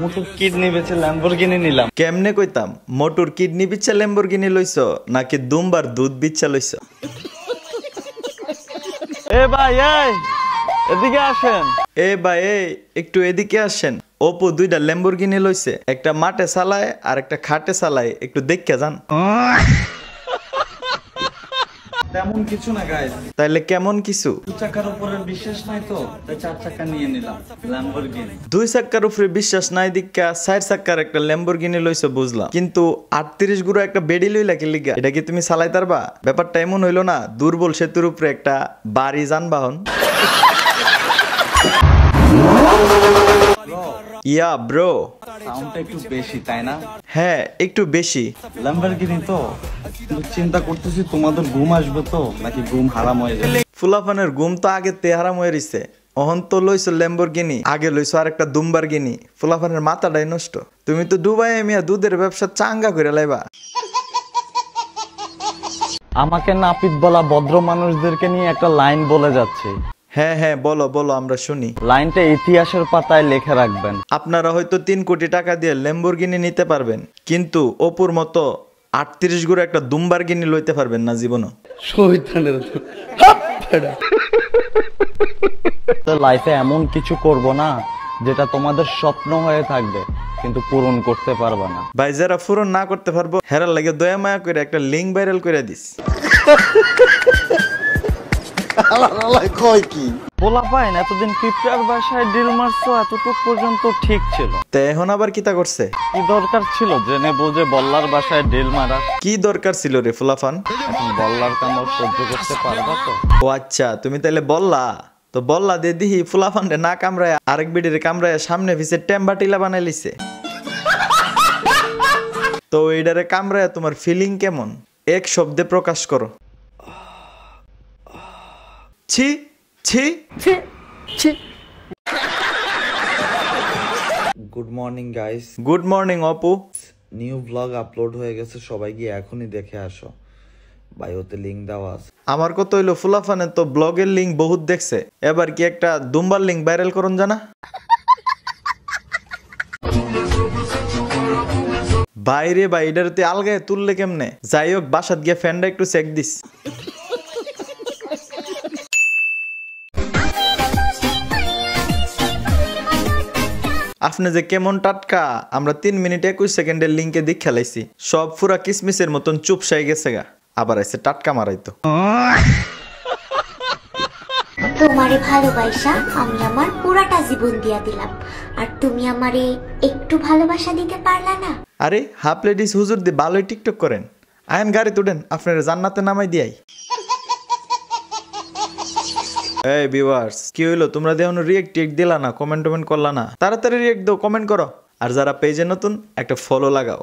Motor kidney বেচে Lamborghini নিলাম। কেমনে কইতাম মোটর কিডনি বিচ্ছা ল্যাম্বরগিনি লইছ নাকি দুমবার দুধ বিচ্ছা লইছ? এ ভাই এদিকে আসেন। এ ভাই একটু এদিকে আসেন। অপু দুইটা ল্যাম্বরগিনি লইছে, একটা মাঠে চালায় আর একটা খাটে চালায়, একটু দেখে যান। তেমন কিছু না গাইস। তাইলে কেমন কিছু? 2 চাকার উপরে বিশ্বাস নাই তো, তাই 4 চাকা নিয়ে নিলাম ল্যাম্বরগিনি। 2 চাকার উপরে বিশ্বাস নাই দিকা 4 চাকার একটা ল্যাম্বরগিনি লইছো বুঝলাম, কিন্তু 38 গুড়া একটা বেডি লইলা কি লিগা? এটা কি তুমি চালাই পারবা? ব্যাপারটা এমন হইলো না দুর্বল সেতুর উপরে একটা বাড়ি যানবাহন। ইয়া ব্রো, সাউন্ডটা একটু বেশি তাই না? হ্যাঁ একটু বেশি। ল্যাম্বরগিনি তো, কিন্তু চিন্তা করতেছি তোমাদের ঘুম আসবে তো নাকি ঘুম হারাম হয়ে যাবে। ফুলাফানের ঘুম তো আগে তেহারাম হয়ে রইছে, অহন তো লইছো ল্যাম্বরগিনি, আগে লইছো আর একটা দুম্বারগিনি। ফুলাফানের মাথাটাই নষ্ট। তুমি তো দুবাই মিয়া দুধের ব্যবসা চাঙ্গা করে লাইবা। আমাকে নাপিত বলা ভদ্র মানুষদেরকে নিয়ে একটা লাইন বলে যাচ্ছে। হ্যাঁ হ্যাঁ বলো বলো, আমরা শুনি। লাইনটা ইতিহাসের পাতায় লিখে রাখবেন। আপনারা হয়তো 3 কোটি টাকা দিয়ে ল্যাম্বরগিনি নিতে পারবেন, কিন্তু অপুর মতো 38 গুড়া একটা দুম্বারগিনি লইতে পারবেন না জীবনও। লাইফে এমন কিছু করব না যেটা তোমাদের স্বপ্ন হয়ে থাকবে কিন্তু পূরণ করতে পারবে না। ভাই যারা পূরণ না করতে পারবো হেরার লাগে দয়া মায়া করে একটা লিঙ্ক ভাইরাল করে দিস। বলা পায় না, এতদিন পিঁপড়ার বাসায় ডিল মারছো, এতটুক পর্যন্ত ঠিক ছিল। তে এখন আবার কিতা করছে? কি দরকার ছিল জেনে বুঝে বল্লার বাসায় ডিল মারা? কি দরকার ছিল রে ফুলাফান? এখন বল্লার কামড় সহ্য করতে পারবা তো? ও আচ্ছা, তুমি তাইলে বললা তো বললা দে দিহি ফুলাফান রে না কামড়ায় আরেক বিডিরে কামড়ায় সামনে পিছে টেম্বাটিলা বানাই লিছে। তো এইটারে কামড়ায় তোমার ফিলিং কেমন? এক শব্দে প্রকাশ করো। ছি ছি ছি। Good morning guys. Good morning Apu. New blog upload হয়ে গেছে, সবাই গিয়ে এখনই দেখে আসো। বায়োতে লিংক দেওয়া আছে। আমার কত হইলো ফুলাফানে তো ব্লগের লিঙ্ক বহুত দেখছে, এবার কি একটা দুম্বার লিঙ্ক ভাইরাল করুন জানা? বাইরে ভাই এটার তুই আলগায় তুললে কেমনে? যাই হোক বাসাত গিয়ে ফ্যানটা একটু চেক দিস। আপনি যে কেমন টাটকা, আমরা 3 মিনিট 21 সেকেন্ডের লিঙ্কে দিক খেলাইছি, সব পুরা কিসমিসের মতন চুপসাই গেছে গা, আবার আইছে টাটকা মারাইতো। তোমারে ভালোবাসা আমি আমার পুরাটা জীবন দিয়া দিলাম, আর তুমি আমারে একটু ভালোবাসা দিতে পারলা না? আরে হাফ লেডিস হুজুর দি ভালোই টিকটক করেন, আইন গাড়ি তুলেন আপনার জান্নাতে নামাই দিয়াই। এই ভিউয়ার্স কি হইলো, তোমরা দেওয়ানো রিয়েক্ট দিলা না, কমেন্ট করলা না? তাড়াতাড়ি রিয়েক্ট দাও, কমেন্ট করো, আর যারা পেজে নতুন একটা ফলো লাগাও।